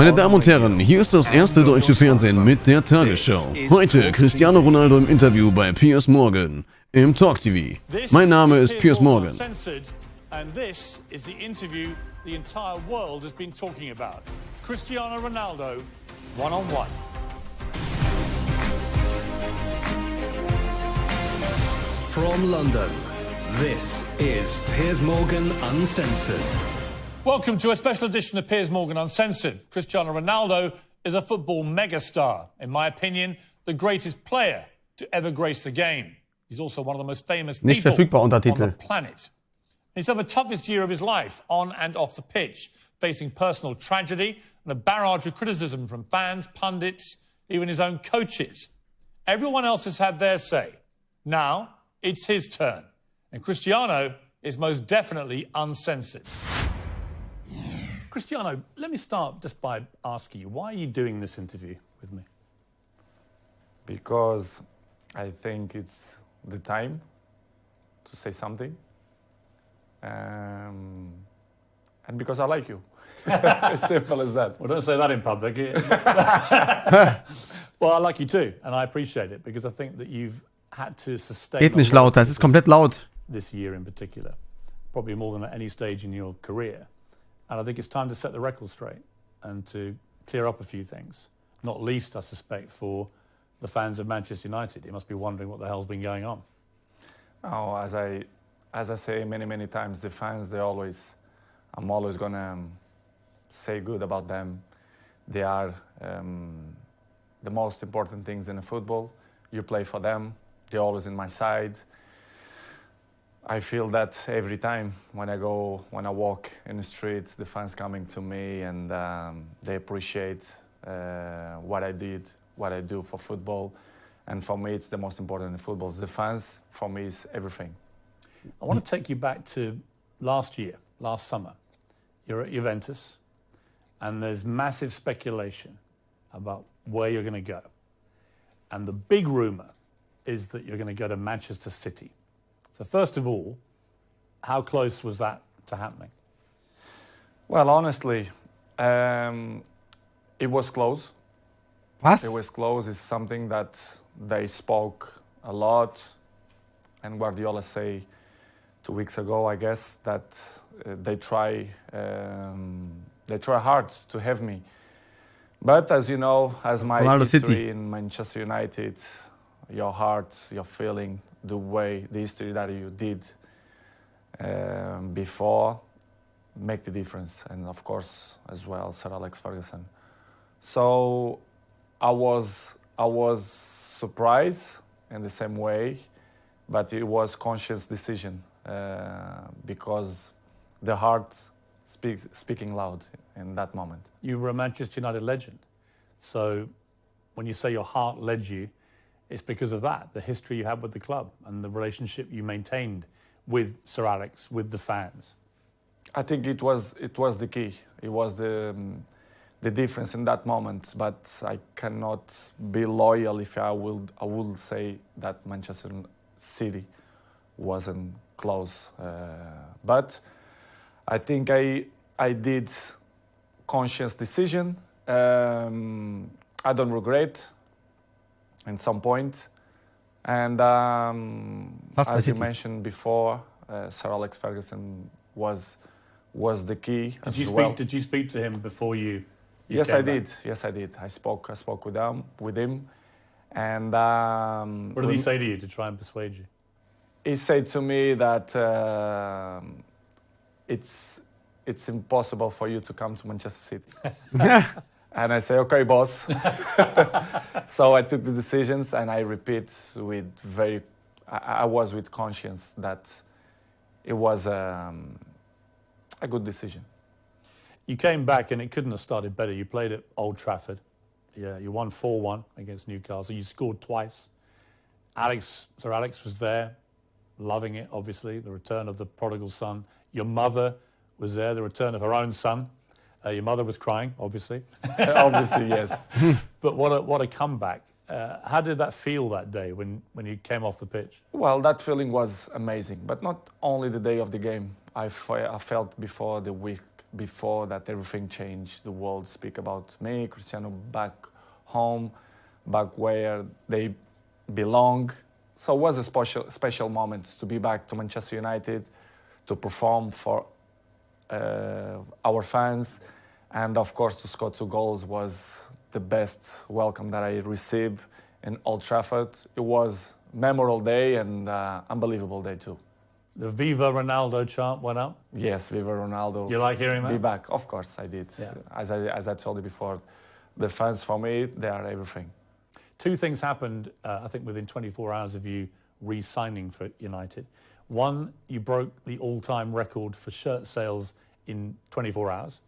Meine Damen und Herren, hier ist das erste deutsche Fernsehen mit der Tagesschau. Heute Cristiano Ronaldo im Interview bei Piers Morgan im Talk TV. Mein Name ist Piers Morgan. And this is the interview the entire world has been talking about. Cristiano Ronaldo, one-on-one. From London, this is Piers Morgan Uncensored. Welcome to a special edition of Piers Morgan Uncensored. Cristiano Ronaldo is a football megastar. In my opinion, the greatest player to ever grace the game. He's also one of the most famous people on the planet. He's had the toughest year of his life, on and off the pitch, facing personal tragedy and a barrage of criticism from fans, pundits, even his own coaches. Everyone else has had their say. Now, it's his turn. And Cristiano is most definitely uncensored. Cristiano, let me start just by asking you, why are you doing this interview with me? Because I think it's the time to say something. And because I like you. As simple as that. Well, don't say that in public. Well, I like you too, and I appreciate it, because I think that you've had to sustain... Geht nicht lauter, es ist komplett laut. ...this year in particular, probably more than at any stage in your career. And I think it's time to set the record straight and to clear up a few things, not least, I suspect, for the fans of Manchester United. You must be wondering what the hell's been going on. Oh, as I say many times, the fans, I'm always gonna say good about them. They are the most important things in football. You play for them. They're always in my side. I feel that every time when I walk in the streets, the fans coming to me and they appreciate what I do for football. And for me, it's the most important in football. The fans, for me, is everything. I want to take you back to last summer. You're at Juventus, and there's massive speculation about where you're going to go. And the big rumour is that you're going to go to Manchester City. So first of all, how close was that to happening? Well, honestly, it was close. Was? It was close. It's something that they spoke a lot, and Guardiola say 2 weeks ago, I guess, that they try hard to have me. But as you know, as my Ronaldo history City. in Manchester United, your heart, your feeling, the history that you did before make the difference. And of course, as well, Sir Alex Ferguson. So I was surprised in the same way, but it was conscious decision because the heart speaking loud in that moment. You were a Manchester United legend. So when you say your heart led you, it's because of that, the history you had with the club and the relationship you maintained with Sir Alex, with the fans. I think it was the key. It was the difference in that moment. But I cannot be loyal if I would say that Manchester City wasn't close. But I think I did conscious decision. I don't regret in some point. And as you mentioned before, Sir Alex Ferguson was the key. Did you speak to him before you Yes, came I back? did. Yes, I did. I spoke with him, and What did he say to you to try and persuade you? he said to me that it's impossible for you to come to Manchester City. And I say, okay, boss. So I took the decisions, and I repeat I was with conscience that it was a good decision. You came back and it couldn't have started better. You played at Old Trafford. Yeah, you won 4-1 against Newcastle. You scored twice. Sir Alex was there, loving it, obviously, the return of the prodigal son. Your mother was there, the return of her own son. Your mother was crying, obviously. Obviously, yes. But what a comeback. How did that feel that day when you came off the pitch? Well, that feeling was amazing, but not only the day of the game. I felt before the week before that everything changed. The world speak about me, Cristiano back home, back where they belong. So it was a special moment to be back to Manchester United, to perform for our fans, and of course to score 2 goals was the best welcome that I received in Old Trafford. It was a memorable day and unbelievable day too. The Viva Ronaldo chant went up. Yes, Viva Ronaldo. You like hearing that? Be back. Of course I did. Yeah. As I told you before, the fans for me, they are everything. 2 things happened, I think, within 24 hours of you re-signing for United. One, you broke the all-time record for shirt sales in 24 hours.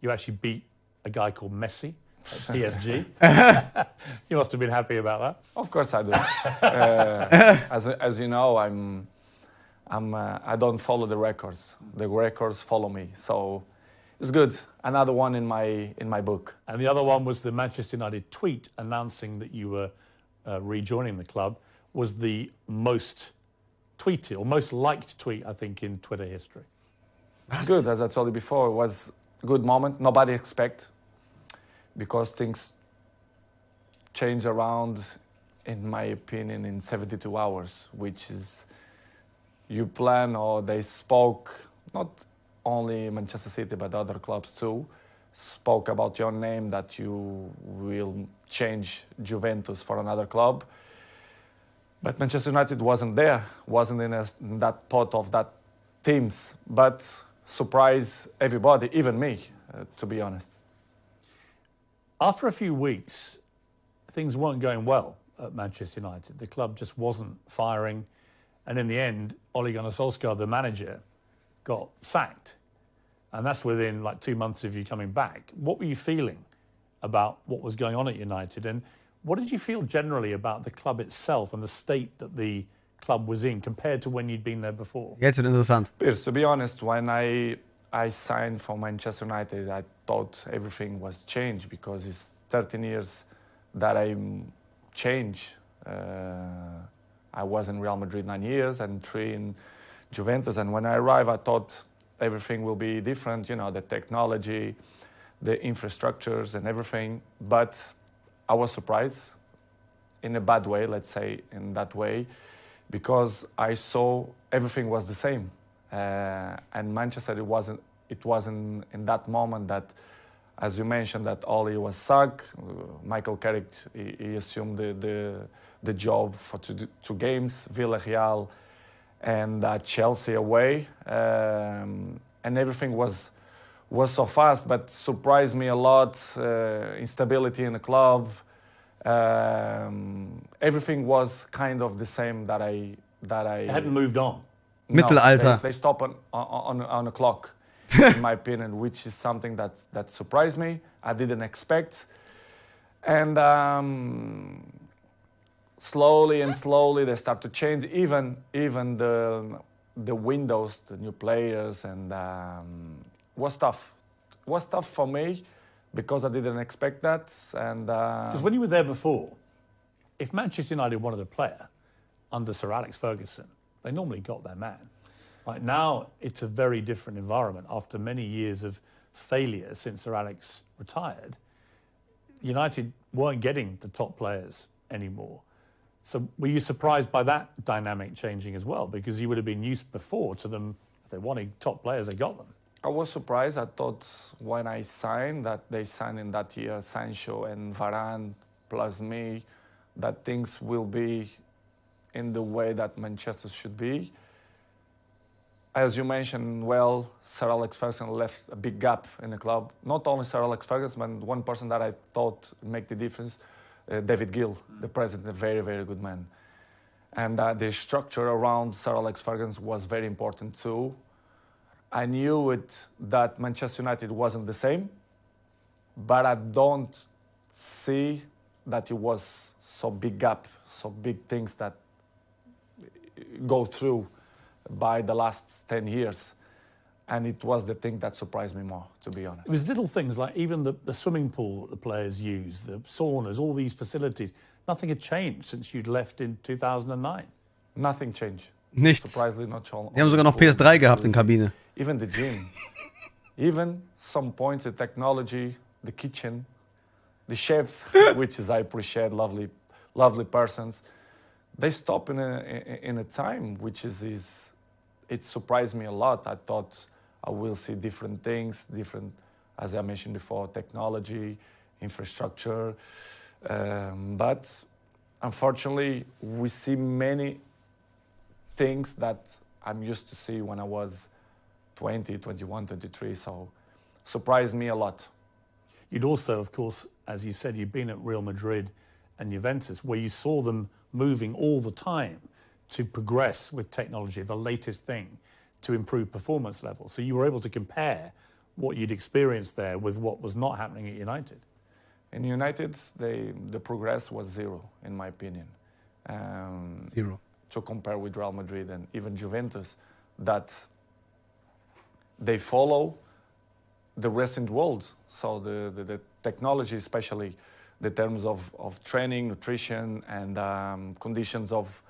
You actually beat a guy called Messi at PSG. You must have been happy about that. Of course I do. As you know, I don't follow the records. The records follow me. So it's good. Another one in my book. And the other one was the Manchester United tweet announcing that you were rejoining the club was the most tweeted or most liked tweet, I think, in Twitter history. Good, as I told you before, it was a good moment. Nobody expect, because things change around, in my opinion, in 72 hours, which is you plan, or they spoke, not only Manchester City, but other clubs too, spoke about your name, that you will change Juventus for another club. But Manchester United wasn't there, wasn't in that pot of that teams, but surprised everybody, even me, to be honest. After a few weeks, things weren't going well at Manchester United. The club just wasn't firing. And in the end, Ole Gunnar Solskjaer, the manager, got sacked. And that's within like 2 months of you coming back. What were you feeling about what was going on at United? And what did you feel generally about the club itself and the state that the club was in compared to when you'd been there before? Jetzt wird interessant. Piers, to be honest, when I signed for Manchester United, I thought everything was changed, because it's 13 years that I changed. I was in Real Madrid 9 years and 3 in Juventus. And when I arrived, I thought everything will be different, you know, the technology, the infrastructures and everything. But I was surprised in a bad way, let's say in that way, because I saw everything was the same. And Manchester, it wasn't in that moment that, as you mentioned, that Ole was sacked. Michael Carrick, he assumed the job for 2 games, Villarreal and Chelsea away. And everything was so fast, but surprised me a lot. Instability in the club. Everything was kind of the same that I It hadn't moved on. No, Mittelalter. they stop on a clock, in my opinion, which is something that surprised me. I didn't expect. And slowly they start to change. Even the windows, the new players, and was tough. Was tough for me because I didn't expect that. And because when you were there before, if Manchester United wanted a player under Sir Alex Ferguson, they normally got their man. Right now, it's a very different environment. After many years of failure since Sir Alex retired, United weren't getting the top players anymore. So were you surprised by that dynamic changing as well? Because you would have been used before to them, if they wanted top players, they got them. I was surprised. I thought when I signed, that they signed in that year, Sancho and Varane plus me, that things will be in the way that Manchester should be. As you mentioned, well, Sir Alex Ferguson left a big gap in the club. Not only Sir Alex Ferguson, but one person that I thought make the difference, David Gill, the president, a very, very good man. And the structure around Sir Alex Ferguson was very important too. I knew that Manchester United wasn't the same, but I don't see that it was so big gap, so big things that go through by the last 10 years. And it was the thing that surprised me more, to be honest. It was little things like even the swimming pool that the players use, the saunas, all these facilities. Nothing had changed since you'd left in 2009. Nothing changed. Nichts. Surprisingly not. Die haben sogar noch PS3 gehabt in Kabine. Even the gym. Even some points, the technology, the kitchen, the chefs, which is I appreciate, lovely persons. They stop in a time which is it surprised me a lot. I thought I will see different things, as I mentioned before, technology, infrastructure, but unfortunately we see many things that I'm used to see when I was 20, 21, 23, so surprised me a lot. You'd also, of course, as you said, you've been at Real Madrid and Juventus, where you saw them moving all the time to progress with technology, the latest thing, to improve performance levels. So you were able to compare what you'd experienced there with what was not happening at United. In United, the progress was zero, in my opinion. Zero. To compare with Real Madrid and even Juventus, that they follow the recent world. So the technology, especially the terms of training, nutrition, and conditions of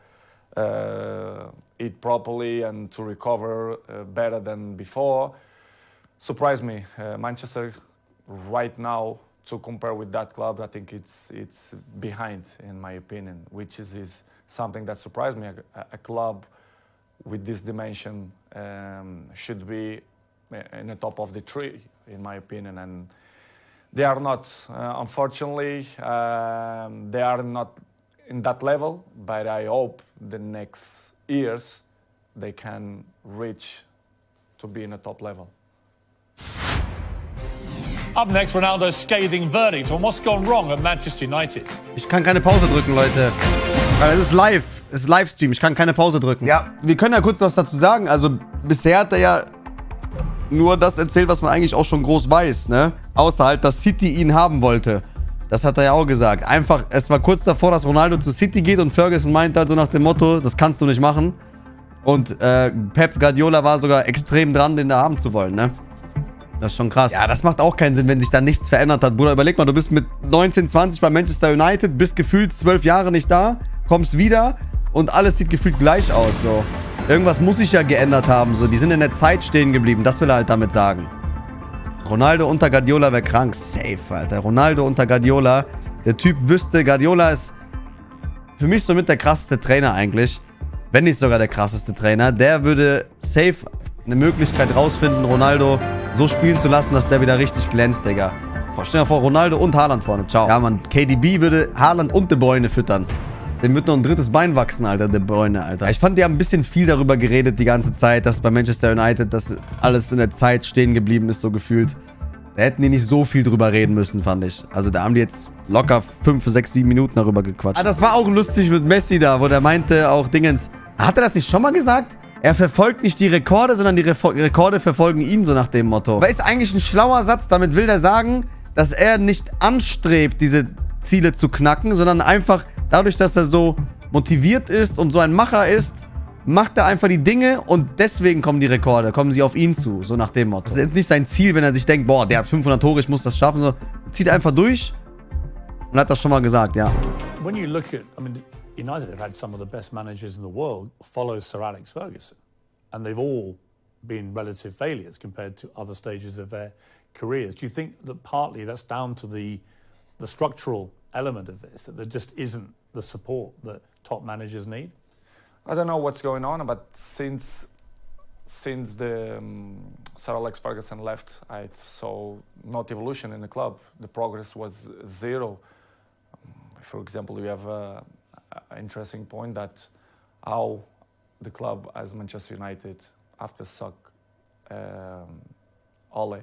eat properly and to recover better than before, surprised me. Manchester right now, to compare with that club, I think it's behind, in my opinion, which is something that surprised me. A club with this dimension should be in the top of the tree, in my opinion, and they are not. Unfortunately, they are not in that level, but I hope the next years they can reach to be in a top level. Up next, Ronaldo's scathing verdict on what's gone wrong at Manchester United. Ich kann keine Pause drücken, Leute. Weil es ist live. Es ist Livestream. Ich kann keine Pause drücken. Ja, wir können ja kurz was dazu sagen. Also, bisher hat er ja nur das erzählt, was man eigentlich auch schon groß weiß, ne? Außer halt, dass City ihn haben wollte. Das hat er ja auch gesagt. Einfach, es war kurz davor, dass Ronaldo zu City geht und Ferguson meint halt so nach dem Motto, das kannst du nicht machen. Und Pep Guardiola war sogar extrem dran, den da haben zu wollen, ne? Das ist schon krass. Ja, das macht auch keinen Sinn, wenn sich da nichts verändert hat. Bruder, überleg mal, du bist mit 19, 20 bei Manchester United, bist gefühlt 12 Jahre nicht da, kommst wieder und alles sieht gefühlt gleich aus, so. Irgendwas muss sich ja geändert haben, so. Die sind in der Zeit stehen geblieben, das will er halt damit sagen. Ronaldo unter Guardiola wäre krank. Safe, Alter. Ronaldo unter Guardiola. Der Typ wüsste, Guardiola ist für mich somit der krasseste Trainer eigentlich. Wenn nicht sogar der krasseste Trainer. Der würde safe eine Möglichkeit rausfinden, Ronaldo so spielen zu lassen, dass der wieder richtig glänzt, Digga. Boah, stell dir mal vor, Ronaldo und Haaland vorne. Ciao. Ja, Mann, KDB würde Haaland und De Bruyne füttern. Dem wird noch ein drittes Bein wachsen, Alter, De Bruyne, Alter. Ich fand, die haben ein bisschen viel darüber geredet die ganze Zeit, dass bei Manchester United, dass alles in der Zeit stehen geblieben ist, so gefühlt. Da hätten die nicht so viel drüber reden müssen, fand ich. Also da haben die jetzt locker 5, 6, 7 Minuten darüber gequatscht. Ah, das war auch lustig mit Messi da, wo der meinte auch Dingens. Hat er das nicht schon mal gesagt? Er verfolgt nicht die Rekorde, sondern die Rekorde verfolgen ihn, so nach dem Motto. Aber ist eigentlich ein schlauer Satz, damit will der sagen, dass er nicht anstrebt, diese Ziele zu knacken, sondern einfach dadurch, dass er so motiviert ist und so ein Macher ist, macht er einfach die Dinge und deswegen kommen die Rekorde, kommen sie auf ihn zu, so nach dem Motto. Das ist jetzt nicht sein Ziel, wenn er sich denkt, boah, der hat 500 Tore, ich muss das schaffen, so, zieht einfach durch und hat das schon mal gesagt, ja. When you look at, I mean, United have had some of the best managers in the world follow Sir Alex Ferguson, and they've all been relative failures compared to other stages of their careers. Do you think that partly that's down to the structural element of this, that there just isn't the support that top managers need? I don't know what's going on, but since the Sir Alex Ferguson left, I saw not evolution in the club. The progress was zero. For example, you have an interesting point that how the club as Manchester United, after Ole,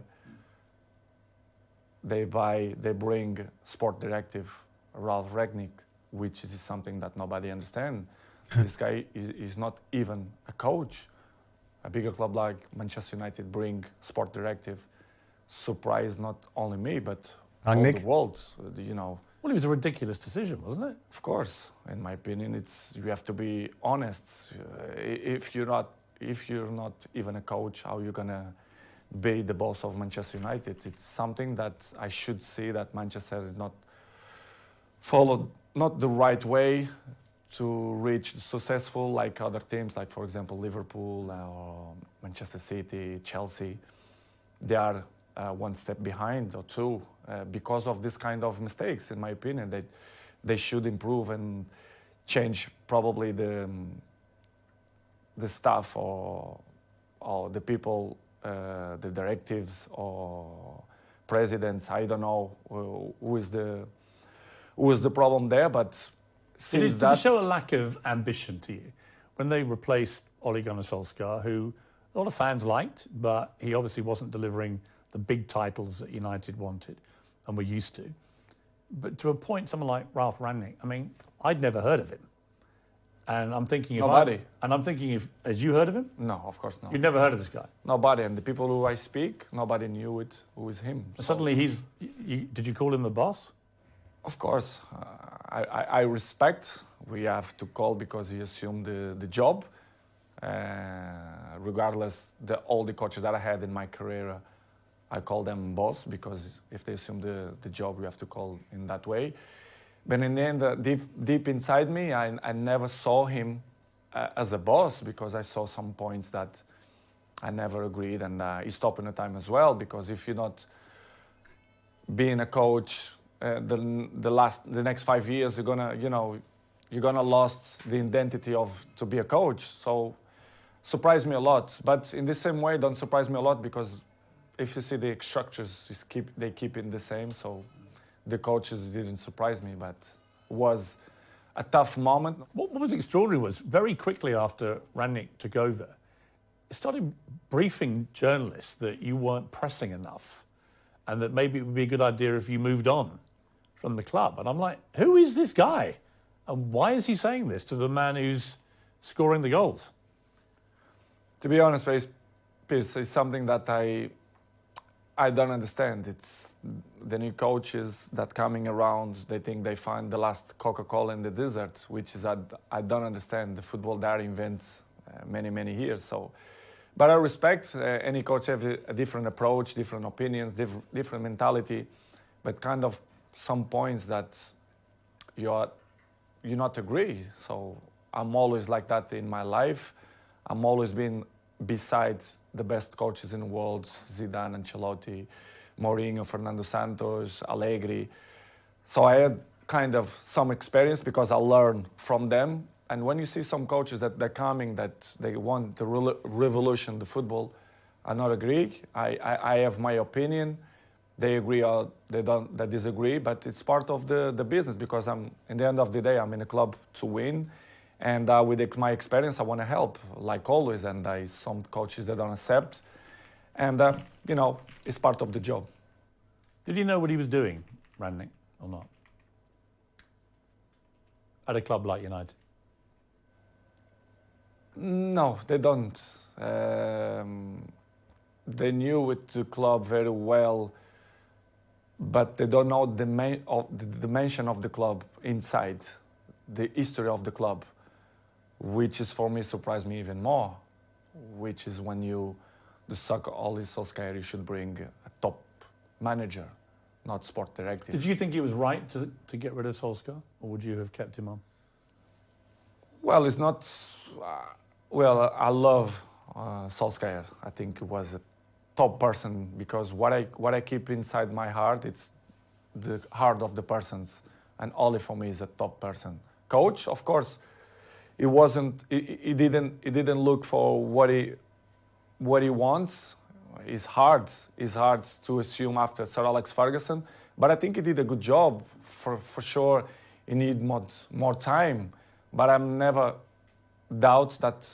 they bring sport directive Ralph Rangnick, which is something that nobody understands. This guy is not even a coach. A bigger club like Manchester United bring sport directive. Surprised not only me, but all the world, you know. Well, it was a ridiculous decision, wasn't it? Of course, in my opinion, you have to be honest. If you're not even a coach, how are you gonna be the boss of Manchester United? It's something that I should see that Manchester is not followed, not the right way to reach successful like other teams, like for example Liverpool or Manchester City, Chelsea. They are one step behind or two because of this kind of mistakes. In my opinion, they should improve and change probably the staff or the people, the directives or presidents. I don't know who is the problem there, but did it show a lack of ambition to you when they replaced Ole Gunnar Solskjaer, who a lot of fans liked, but he obviously wasn't delivering the big titles that United wanted and were used to. But to a point, someone like Ralf Rangnick, I mean, I'd never heard of him. And I'm thinking, had you heard of him? No, of course not. You'd never heard of this guy? Nobody, and the people who I speak, nobody knew it. Who is him? So. Suddenly, did you call him the boss? Of course, I respect. We have to call because he assumed the job. Regardless, all the coaches that I had in my career, I call them boss because if they assume the job, we have to call in that way. But in the end, deep inside me, I never saw him as a boss because I saw some points that I never agreed, and he stopped in the time as well. Because if you're not being a coach, the next 5 years, you're gonna lost the identity to be a coach. So surprised me a lot. But in the same way, don't surprise me a lot because if you see the structures, they keep it the same. So the coaches didn't surprise me, but it was a tough moment. What was extraordinary was very quickly after Rangnick took over, he started briefing journalists that you weren't pressing enough and that maybe it would be a good idea if you moved on from the club. And I'm like, who is this guy? And why is he saying this to the man who's scoring the goals? To be honest, Piers, it's something that I don't understand. It's the new coaches that coming around, they think they find the last Coca-Cola in the desert, which is I don't understand. The football that invents many years. So, but I respect any coach have a different approach, different opinions, different mentality, but kind of some points that you not agree. So I'm always like that in my life. I'm always been beside the best coaches in the world, Zidane, Ancelotti, Mourinho, Fernando Santos, Allegri. So I had kind of some experience because I learned from them. And when you see some coaches that they're coming, that they want to revolution the football, I not agree. I have my opinion. They agree or they disagree, but it's part of the business because in the end of the day, I'm in a club to win. And with my experience, I want to help, like always. And some coaches that don't accept. And, it's part of the job. Did he know what he was doing, Rangnick, or not? At a club like United? No, they don't. They knew the club very well, but they don't know the dimension of the club inside, the history of the club, which is for me surprised me even more, which is when the soccer Ole Solskjaer, you should bring a top manager, not sport director. Did you think it was right to get rid of Solskjaer, or would you have kept him on? Well, it's not. I love Solskjaer. I think he was a top person because what I keep inside my heart, it's the heart of the persons, and Ole for me is a top person. Coach, of course, he wasn't. He didn't look for what he wants. It's hard to assume after Sir Alex Ferguson, but I think he did a good job. For sure, he need more time, but I'm never doubt that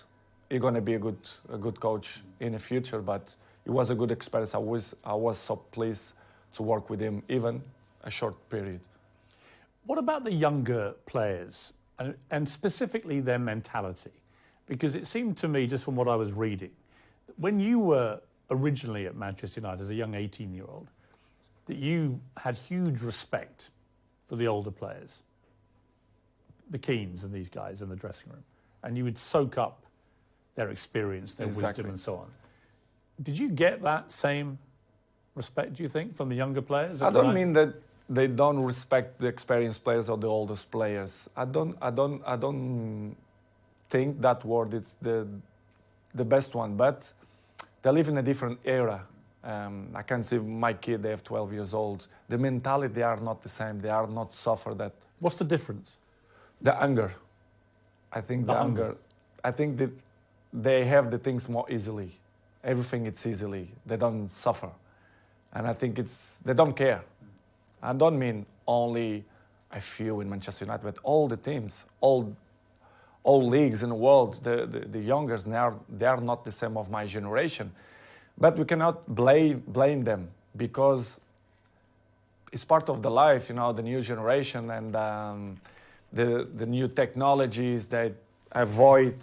he's going to be a good coach in the future. But it was a good experience. I was so pleased to work with him, even a short period. What about the younger players, and specifically their mentality? Because it seemed to me, just from what I was reading, when you were originally at Manchester United as a young 18-year-old, that you had huge respect for the older players, the Keanes and these guys in the dressing room, and you would soak up their experience, their wisdom and so on. Did you get that same respect, do you think, from the younger players? I don't mean that they don't respect the experienced players or the oldest players. I don't think that word is the best one, but they live in a different era. I can see my kid, they have 12 years old. The mentality, they are not the same. They are not suffer that. What's the difference? The anger. I think the anger. I think that they have the things more easily. Everything it's easily. They don't suffer. And I think they don't care. I don't mean only a few in Manchester United, but all the teams, all leagues in the world, the youngers, they are not the same of my generation. But we cannot blame them because it's part of the life, you know, the new generation and the new technologies that avoid,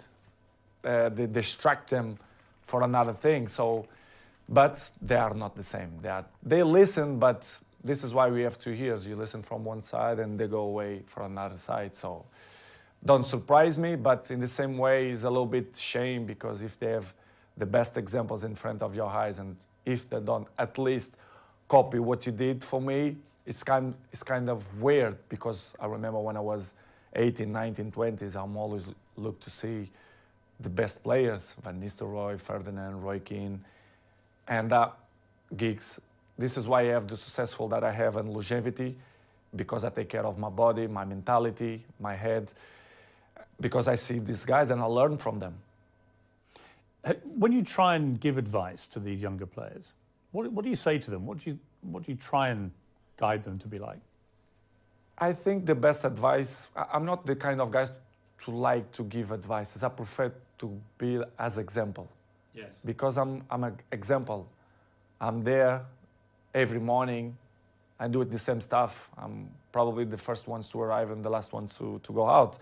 they distract them for another thing. So, but they are not the same. They listen, but this is why we have 2 years. You listen from one side and they go away for another side. So don't surprise me, but in the same way, it's a little bit shame because if they have the best examples in front of your eyes and if they don't at least copy what you did for me, it's kind of weird because I remember when I was 18, 19, 20s, I'm always look to see the best players, Van Nistelrooy, Ferdinand, Roy Keane, and Giggs. This is why I have the successful that I have in longevity, because I take care of my body, my mentality, my head, because I see these guys and I learn from them. When you try and give advice to these younger players, what do you say to them? What do you try and guide them to be like? I think the best advice, I'm not the kind of guy to like to give advice. I prefer to be as example. Yes. Because I'm an example. I'm there every morning. I do the same stuff. I'm probably the first ones to arrive and the last ones to go out.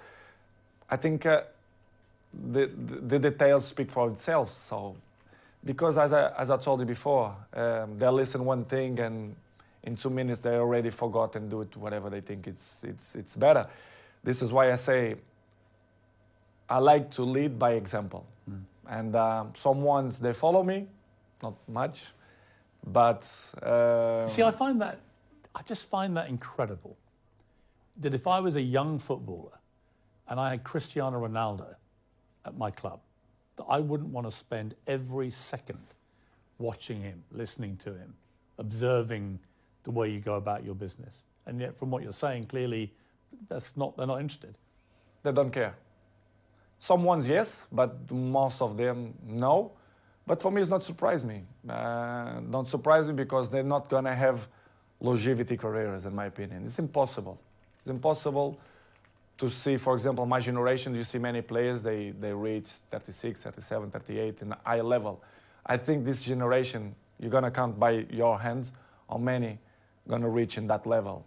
I think the details speak for itself. So, because as I told you before, they listen one thing and in 2 minutes they already forgot and do it whatever they think it's better. This is why I say I like to lead by example. And some ones they follow me, not much, but see, I just find that incredible. That if I was a young footballer and I had Cristiano Ronaldo at my club, that I wouldn't want to spend every second watching him, listening to him, observing the way you go about your business. And yet, from what you're saying, clearly, they're not interested. They don't care. Some ones, yes, but most of them, no. But for me, it's not surprise me. Don't surprise me because they're not going to have longevity careers, in my opinion. It's impossible. It's impossible to see, for example, my generation, you see many players, they reach 36, 37, 38 in a high level. I think this generation, you're going to count by your hands how many going to reach in that level.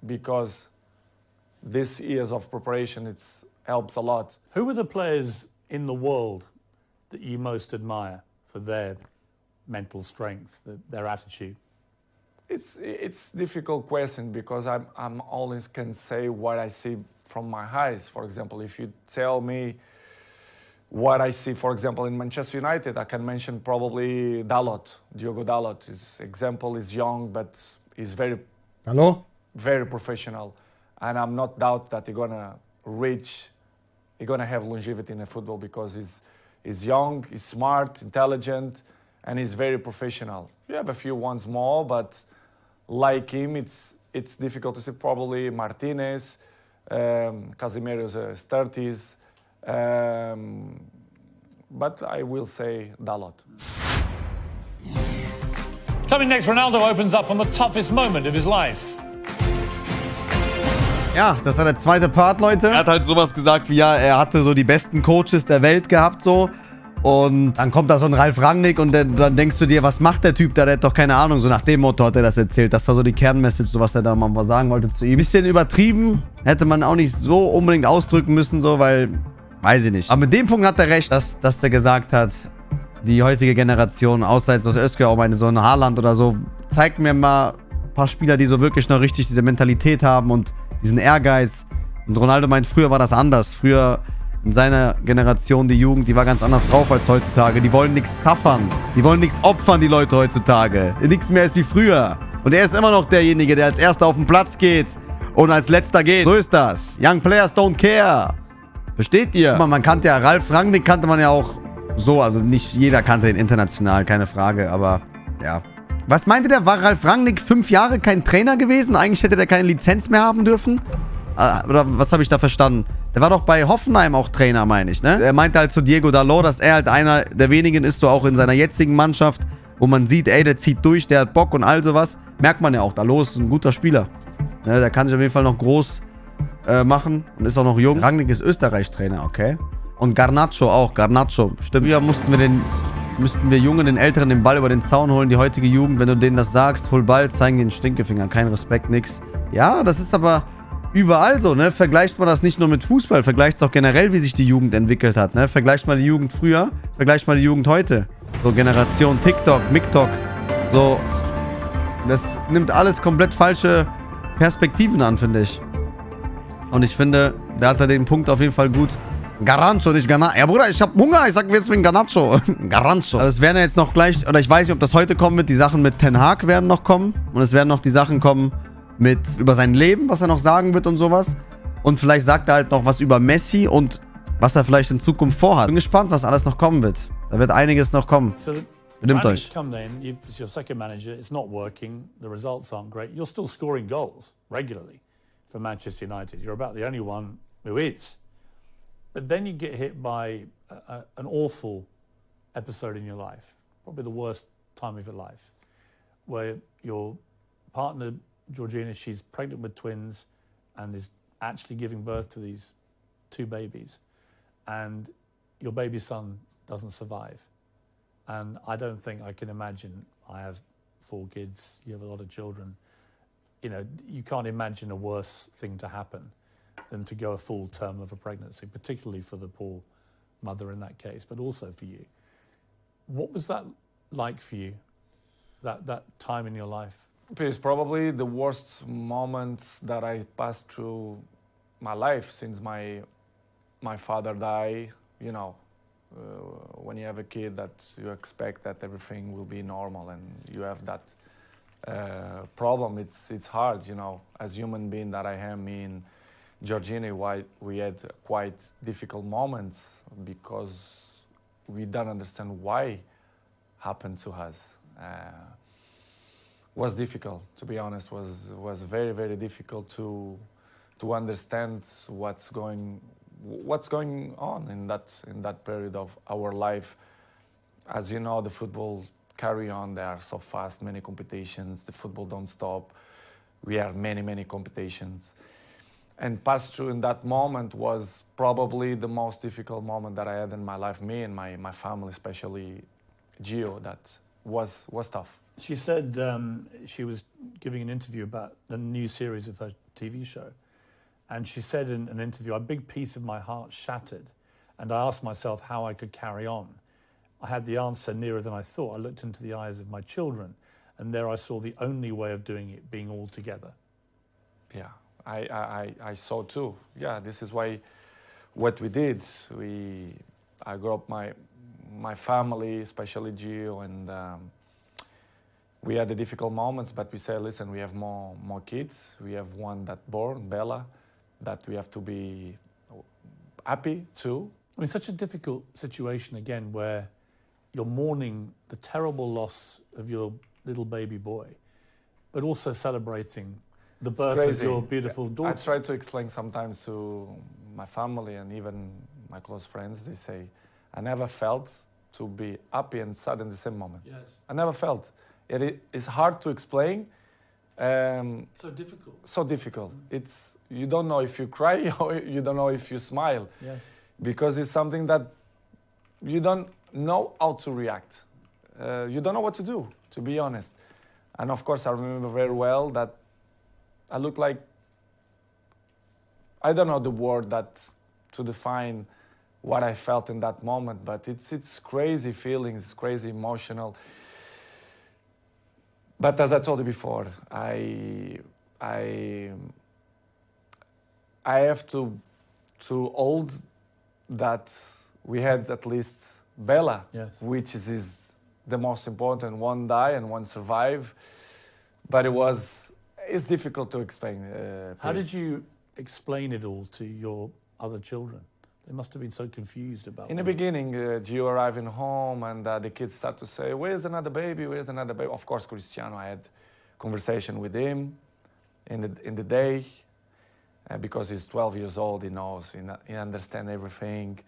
Because these years of preparation, it helps a lot. Who are the players in the world that you most admire for their mental strength, their attitude? It's a difficult question because I'm always can say what I see from my eyes. For example, if you tell me what I see, for example, in Manchester United, I can mention probably Dalot, Diogo Dalot. His example is young, but he's very professional. And I'm not doubt that he's gonna have longevity in the football because he's young, he's smart, intelligent, and he's very professional. You have a few ones more, but like him, it's difficult to see. Probably Martinez, Casemiro's 30s, but I will say Dalot. Coming next, Ronaldo opens up on the toughest moment of his life. Ja, das war der zweite Part, Leute. Er hat halt sowas gesagt wie, ja, er hatte so die besten Coaches der Welt gehabt, so. Und dann kommt da so ein Ralf Rangnick und dann denkst du dir, was macht der Typ da? Der hat doch keine Ahnung. So nach dem Motto hat er das erzählt. Das war so die Kernmessage, so was er da mal sagen wollte zu ihm. Bisschen übertrieben. Hätte man auch nicht so unbedingt ausdrücken müssen, so, weil, weiß ich nicht. Aber mit dem Punkt hat er recht, dass der gesagt hat, die heutige Generation, außer jetzt, was Özgür auch meine, so ein Haaland oder so, zeigt mir mal ein paar Spieler, die so wirklich noch richtig diese Mentalität haben und diesen Ehrgeiz. Und Ronaldo meint, früher war das anders. Früher in seiner Generation, die Jugend, die war ganz anders drauf als heutzutage. Die wollen nichts suffern. Die wollen nichts opfern, die Leute heutzutage. Nichts mehr ist wie früher. Und er ist immer noch derjenige, der als Erster auf den Platz geht und als Letzter geht. So ist das. Young players don't care. Versteht ihr? Man kannte ja, Ralf Rangnick kannte man ja auch so. Also nicht jeder kannte ihn international, keine Frage. Aber ja. Was meinte der? War Ralf Rangnick 5 Jahre kein Trainer gewesen? Eigentlich hätte der keine Lizenz mehr haben dürfen? Oder was habe ich da verstanden? Der war doch bei Hoffenheim auch Trainer, meine ich, ne? Er meinte halt zu Diego Dalot, dass er halt einer der wenigen ist, so auch in seiner jetzigen Mannschaft, wo man sieht, ey, der zieht durch, der hat Bock und all sowas. Merkt man ja auch, Dalot ist ein guter Spieler. Ne, der kann sich auf jeden Fall noch groß machen und ist auch noch jung. Rangnick ist Österreich-Trainer, okay? Und Garnacho auch, Garnacho. Stimmt, ja, müssten wir Jungen, den Älteren, den Ball über den Zaun holen, die heutige Jugend. Wenn du denen das sagst, hol Ball, zeigen den Stinkefinger. Kein Respekt, nix. Ja, das ist aber überall so, ne? Vergleicht man das nicht nur mit Fußball, vergleicht es auch generell, wie sich die Jugend entwickelt hat, ne? Vergleicht mal die Jugend früher, vergleicht mal die Jugend heute. So Generation TikTok, MikTok, so. Das nimmt alles komplett falsche Perspektiven an, finde ich. Und ich finde, da hat er den Punkt auf jeden Fall gut. Garancho, nicht Garnacho. Ja, Bruder, ich hab Hunger. Ich sag jetzt wegen Garnacho. Garancho. Also es werden ja jetzt noch gleich, oder ich weiß nicht, ob das heute kommen wird. Die Sachen mit Ten Hag werden noch kommen. Und es werden noch die Sachen kommen mit über sein Leben, was er noch sagen wird und sowas. Und vielleicht sagt er halt noch was über Messi und was er vielleicht in Zukunft vorhat. Bin gespannt, was alles noch kommen wird. Da wird einiges noch kommen. Benimmt euch. Come then, it's your second manager, it's not working, the results aren't great. You're still scoring goals regularly for Manchester United. You're about the only one who is. But then you get hit by an awful episode in your life, probably the worst time of your life, where your partner, Georgina, she's pregnant with twins and is actually giving birth to these 2 babies. And your baby son doesn't survive. And I don't think I can imagine, I have 4 kids, you have a lot of children. You know, you can't imagine a worse thing to happen than to go a full term of a pregnancy, particularly for the poor mother in that case, but also for you. What was that like for you, that time in your life? It's probably the worst moment that I passed through my life since my father died. You know, when you have a kid, that you expect that everything will be normal, and you have that problem. It's hard, you know, as human being that I am. Me and Georgina, we had quite difficult moments because we don't understand why happened to us. Was difficult, to be honest. Was very, very difficult to understand what's going on in that period of our life. As you know, the football carry on. They are so fast, many competitions. The football don't stop. We have many competitions. And pass through in that moment was probably the most difficult moment that I had in my life. Me and my family, especially Gio, that was tough. She said she was giving an interview about the new series of her TV show. And she said in an interview, a big piece of my heart shattered. And I asked myself how I could carry on. I had the answer nearer than I thought. I looked into the eyes of my children, and there I saw the only way of doing it being all together. Yeah, I saw too. Yeah, this is why what we did. I grew up my family, especially Gio, and we had the difficult moments, but we said, listen, we have more kids. We have one that born, Bella, that we have to be happy too. I mean, such a difficult situation again, where you're mourning the terrible loss of your little baby boy, but also celebrating the birth of your beautiful daughter. I try to explain sometimes to my family and even my close friends. They say, I never felt to be happy and sad in the same moment. Yes. I never felt. It is hard to explain. So difficult. So difficult. You don't know if you cry or you don't know if you smile. Yes. Because it's something that you don't know how to react. You don't know what to do, to be honest. And of course, I remember very well that I look like, I don't know the word to define what I felt in that moment, but it's crazy feelings, it's crazy emotional. But as I told you before, I have to hold that we had at least Bella, yes, which is the most important. One die and one survive, but it's difficult to explain. How did you explain it all to your other children? They must have been so confused about In the beginning, Gio arriving home and the kids start to say, where's another baby, where's another baby? Of course, Cristiano, I had conversation with him in the day because he's 12 years old, he knows, he understands everything.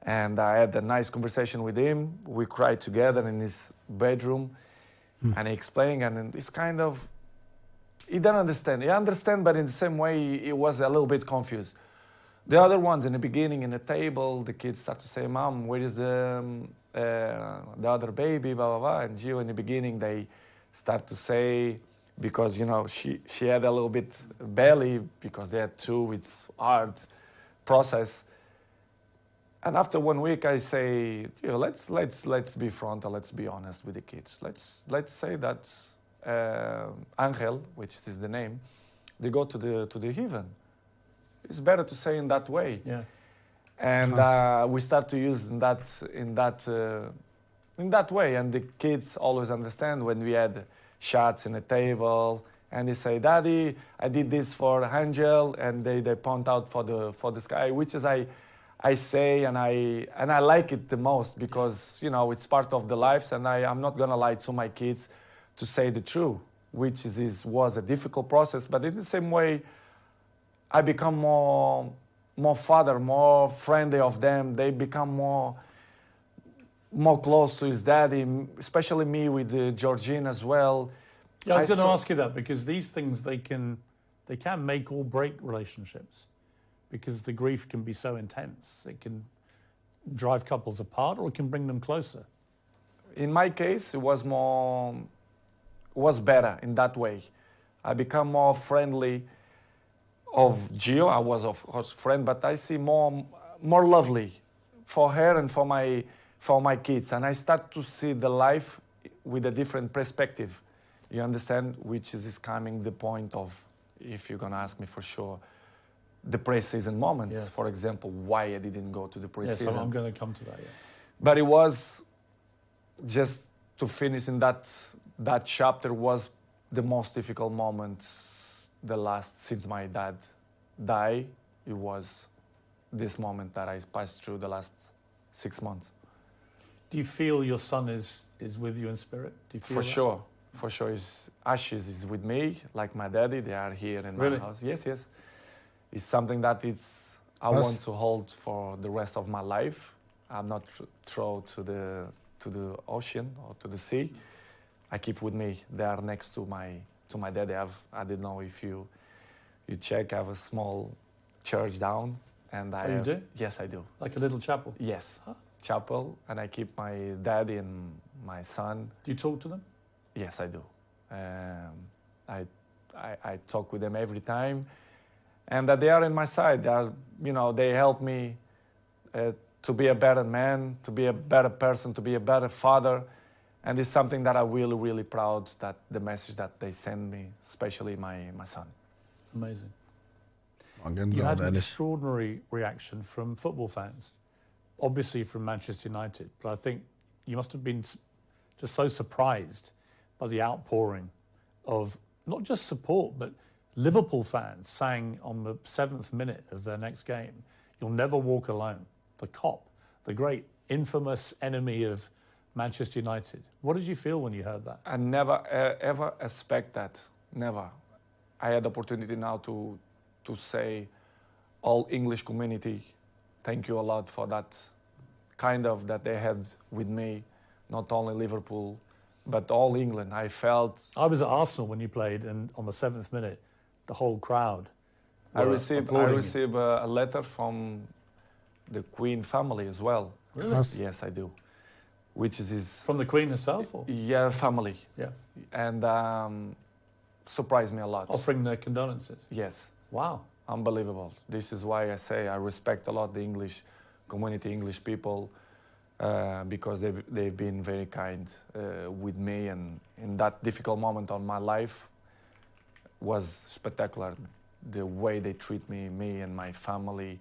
And I had a nice conversation with him. We cried together in his bedroom and he explained, and it's kind of, he didn't understand. He understand, but in the same way, he was a little bit confused. The other ones in the beginning, in the table, the kids start to say, Mom, where is the other baby, blah, blah, blah. And Gio, in the beginning, they start to say, because, you know, she had a little bit belly, because they had two, it's hard process. And after 1 week, I say, you know, let's be frontal, let's be honest with the kids. Let's say that Angel, which is the name, they go to the heaven. It's better to say in that way. Yeah. And we start to use in that way. And the kids always understand when we had shots in the table, and they say, Daddy, I did this for Angel, and they point out for the sky, which is I say, and I like it the most because, you know, it's part of the lives, and I'm not gonna lie to my kids to say the truth, which was a difficult process, but in the same way, I become more father, more friendly of them. They become more close to his daddy, especially me with Georgine as well. Yeah, I was going to ask you that, because these things, they can make or break relationships, because the grief can be so intense. It can drive couples apart, or it can bring them closer. In my case, it was better in that way. I become more friendly of Gio. I was of course friend, but I see more lovely for her and for my kids, and I start to see the life with a different perspective. You understand, which is coming the point of, if you're gonna ask me for sure, the pre-season moments. Yes. For example, why I didn't go to the pre-season. Yes, I'm going to come to that. Yeah. But it was just to finish in that chapter was the most difficult moment. The last since my dad died, it was this moment that I passed through the last 6 months. Do you feel your son is with you in spirit? Do you feel For sure. His ashes is with me, like my daddy. They are here in my house. Yes. It's something that I want to hold for the rest of my life. I'm not thrown to the ocean or to the sea. I keep with me. They are next to my daddy. I don't know if you check. I have a small church down, and you do? Yes, I do. Like a little chapel. Yes, chapel, and I keep my daddy and my son. Do you talk to them? Yes, I do. I talk with them every time, and that they are in my side. They help me to be a better man, to be a better person, to be a better father. And it's something that I'm really, really proud that the message that they send me, especially my son. Amazing. You had an extraordinary reaction from football fans, obviously from Manchester United, but I think you must have been just so surprised by the outpouring of not just support, but Liverpool fans sang on the 7th minute of their next game, "You'll never walk alone." The Kop, the great infamous enemy of Manchester United. What did you feel when you heard that? I never ever expect that. Never. I had the opportunity now to say, all English community, thank you a lot for that that they had with me, not only Liverpool, but all England. I was at Arsenal when you played, and on the 7th minute, the whole crowd. I received a letter from the Queen family as well. Really? Yes, I do. Which is from the Queen herself? Or? Yeah, family. Yeah. And surprised me a lot. Offering their condolences? Yes. Wow. Unbelievable. This is why I say I respect a lot the English community, English people, because they've been very kind with me, and in that difficult moment of my life was spectacular. The way they treat me and my family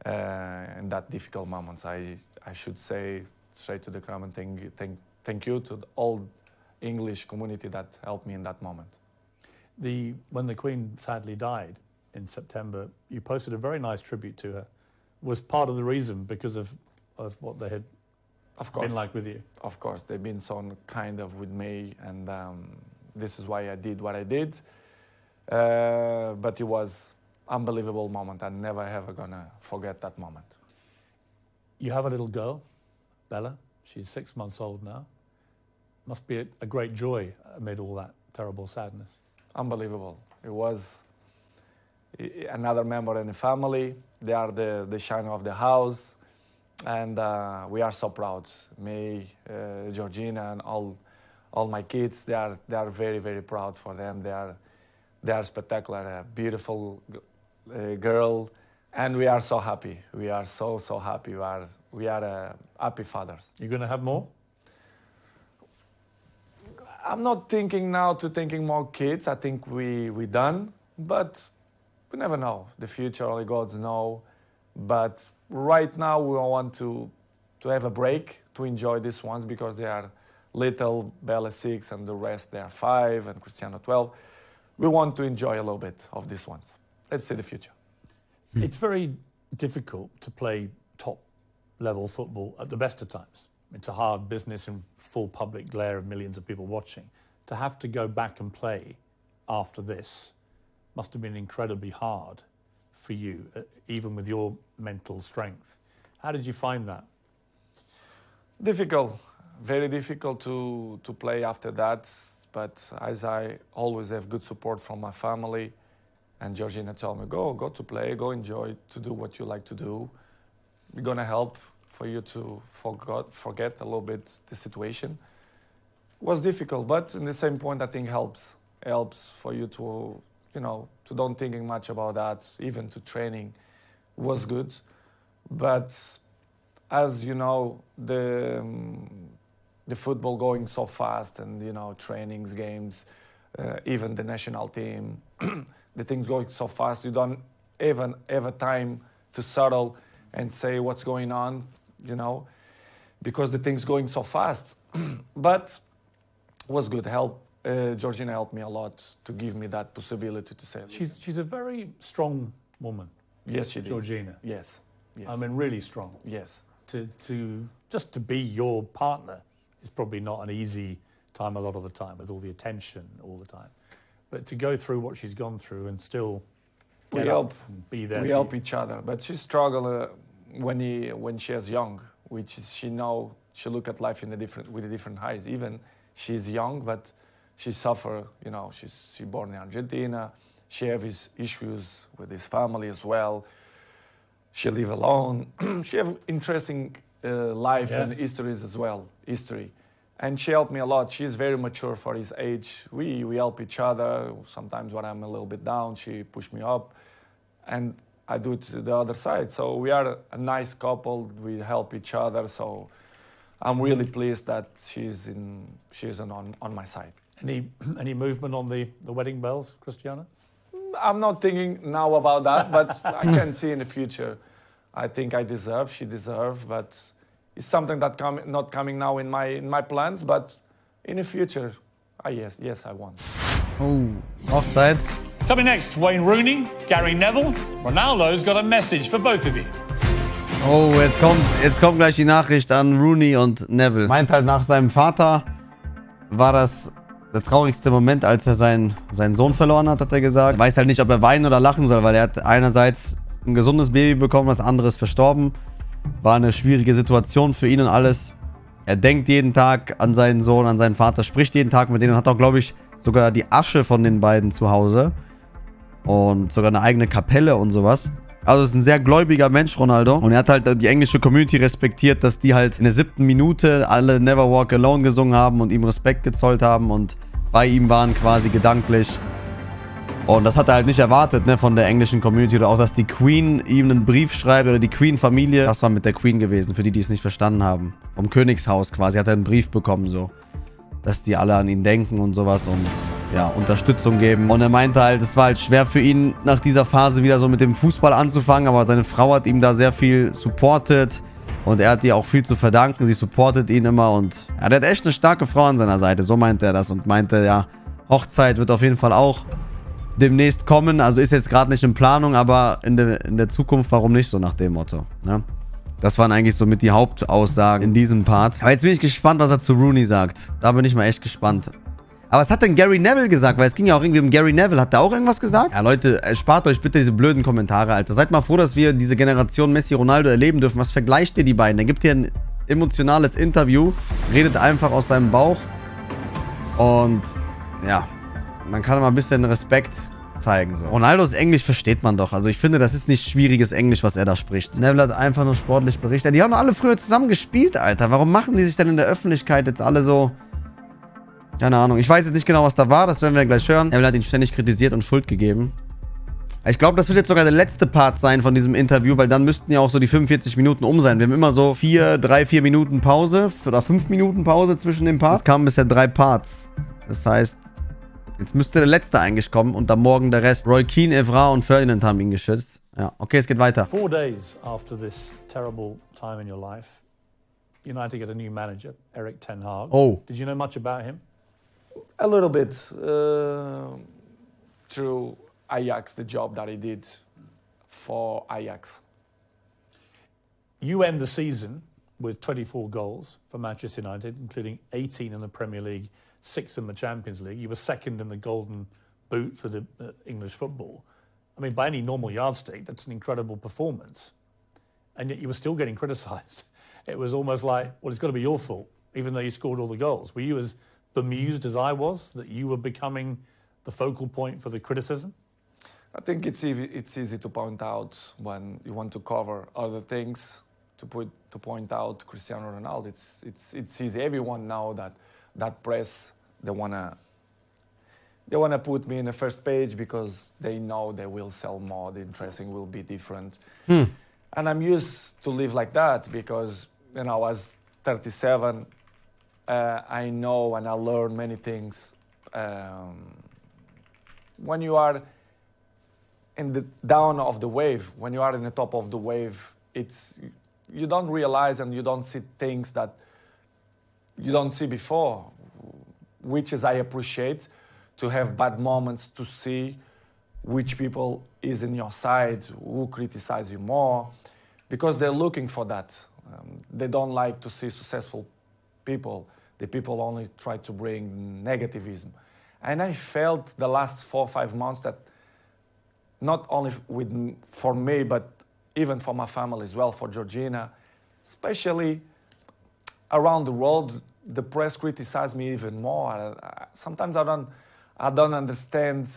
in that difficult moments. I should say straight to the crowd and thank you to the old English community that helped me in that moment. When the Queen sadly died in September, you posted a very nice tribute to her was part of the reason because of what they had been like with you. Of course, they've been so kind of with me, and this is why I did what I did. But it was unbelievable moment. I'm never ever gonna forget that moment. You have a little girl, Bella. She's 6 months old now. Must be a great joy amid all that terrible sadness. Unbelievable. It was another member in the family. They are the shine of the house, and we are so proud. Me, Georgina, and all my kids. They are very, very proud for them. They are spectacular. A beautiful girl, and we are so happy. We are so happy. We are happy fathers. You're going to have more? I'm not thinking now to thinking more kids. I think we done, but we never know. The future only God knows. But right now we want to have a break, to enjoy these ones, because they are little, Bella 6, and the rest they are 5, and Cristiano 12. We want to enjoy a little bit of these ones. Let's see the future. It's very difficult to play top-level football at the best of times. It's a hard business in full public glare of millions of people watching. To have to go back and play after this must have been incredibly hard for you, even with your mental strength. How did you find that? Difficult, very difficult to play after that. But as I always have good support from my family, and Georgina told me, go to play, go enjoy, to do what you like to do. We're gonna help for you to forget a little bit the situation. It was difficult, but in the same point, I think helps for you to, to don't thinking much about that. Even to training was good, but as you know, the football going so fast, and trainings, games, even the national team, the things going so fast, you don't even have a time to settle and say what's going on, because the things going so fast. But it was good. Georgina helped me a lot to give me that possibility to say. She's a very strong woman. Yes, she did. Georgina. Yes. I mean, really strong. Yes. Just to be your partner is probably not an easy time a lot of the time, with all the attention all the time. But to go through what she's gone through and still get up and be there. We help each other. But she struggled when she was young, which is she look at life with a different eyes. Even she's young, but she suffer. She born in Argentina. She have issues with his family as well. She live alone. She have interesting life and histories as well. And she helped me a lot. She's very mature for his age. We help each other. Sometimes when I'm a little bit down, she push me up, and I do it to the other side. So we are a nice couple. We help each other. So I'm really pleased that she's on my side. Any movement on the wedding bells, Cristiano? I'm not thinking now about that, but I can see in the future. I think she deserves, but it's something that not coming now in my plans, but in the future, yes, I want. Oh, Hochzeit. Coming next, Wayne Rooney, Gary Neville. Ronaldo's got a message for both of you. Oh, jetzt kommt gleich die Nachricht an Rooney und Neville. Meint halt, nach seinem Vater war das der traurigste Moment, als er seinen Sohn verloren hat er gesagt. Er weiß halt nicht, ob er weinen oder lachen soll, weil er hat einerseits ein gesundes Baby bekommen, das andere ist verstorben. War eine schwierige Situation für ihn und alles. Er denkt jeden Tag an seinen Sohn, an seinen Vater, spricht jeden Tag mit denen und hat auch, glaube ich, sogar die Asche von den beiden zu Hause. Und sogar eine eigene Kapelle und sowas. Also ist ein sehr gläubiger Mensch, Ronaldo. Und er hat halt die englische Community respektiert, dass die halt in der 7. Minute alle Never Walk Alone gesungen haben und ihm Respekt gezollt haben und bei ihm waren quasi gedanklich. Und das hat er halt nicht erwartet, ne, von der englischen Community. Oder auch, dass die Queen ihm einen Brief schreibt oder die Queen-Familie. Das war mit der Queen gewesen, für die, die es nicht verstanden haben. Vom Königshaus quasi hat er einen Brief bekommen, so. Dass die alle an ihn denken und sowas und ja, Unterstützung geben. Und er meinte halt, es war halt schwer für ihn, nach dieser Phase wieder so mit dem Fußball anzufangen. Aber seine Frau hat ihm da sehr viel supportet. Und er hat ihr auch viel zu verdanken. Sie supportet ihn immer und ja, der hat echt eine starke Frau an seiner Seite. So meinte er das und meinte, ja, Hochzeit wird auf jeden Fall auch demnächst kommen. Also ist jetzt gerade nicht in Planung, aber in der Zukunft, warum nicht, so nach dem Motto. Ne? Das waren eigentlich so mit die Hauptaussagen in diesem Part. Aber jetzt bin ich gespannt, was er zu Rooney sagt. Da bin ich mal echt gespannt. Aber was hat denn Gary Neville gesagt? Weil es ging ja auch irgendwie um Gary Neville. Hat der auch irgendwas gesagt? Ja, Leute, spart euch bitte diese blöden Kommentare, Alter. Seid mal froh, dass wir diese Generation Messi, Ronaldo erleben dürfen. Was vergleicht ihr die beiden? Er gibt hier ein emotionales Interview, redet einfach aus seinem Bauch. Und ja, man kann mal ein bisschen Respekt zeigen. So. Ronaldos Englisch versteht man doch. Also ich finde, das ist nicht schwieriges Englisch, was er da spricht. Neville hat einfach nur sportlich berichtet. Die haben doch alle früher zusammen gespielt, Alter. Warum machen die sich denn in der Öffentlichkeit jetzt alle so... Keine Ahnung. Ich weiß jetzt nicht genau, was da war. Das werden wir gleich hören. Neville hat ihn ständig kritisiert und Schuld gegeben. Ich glaube, das wird jetzt sogar der letzte Part sein von diesem Interview, weil dann müssten ja auch so die 45 Minuten um sein. Wir haben immer so 3, 4 Minuten Pause oder 5 Minuten Pause zwischen den Parts. Es kamen bisher 3 Parts. Das heißt, jetzt müsste der letzte eigentlich kommen und dann morgen der Rest. Roy Keane, Evra und Ferdinand haben ihn geschützt. Ja, okay, es geht weiter. 4 days after this terrible time in your life, United get a new manager, Erik ten Hag. Oh. Did you know much about him? A little bit through Ajax, the job that he did for Ajax. You end the season with 24 goals for Manchester United, including 18 in the Premier League, 6 in the Champions League. You were second in the Golden Boot for the English football. I mean, by any normal yardstick, that's an incredible performance. And yet you were still getting criticised. It was almost like, well, it's got to be your fault, even though you scored all the goals. Were you as bemused as I was that you were becoming the focal point for the criticism? I think it's easy to point out when you want to cover other things, to point out Cristiano Ronaldo. It's easy. Everyone know that press they wanna put me in the first page because they know they will sell more. The dressing will be different, and I'm used to live like that because I was 37. I know and I learn many things. When you are in the down of the wave, when you are in the top of the wave, you don't realize and you don't see things that you don't see before, which is I appreciate to have bad moments to see which people is in your side, who criticize you more, because they're looking for that. They don't like to see successful people. The people only try to bring negativism. And I felt the last 4 or 5 months that not only for me, but even for my family as well, for Georgina, especially around the world, the press criticized me even more. Sometimes I don't understand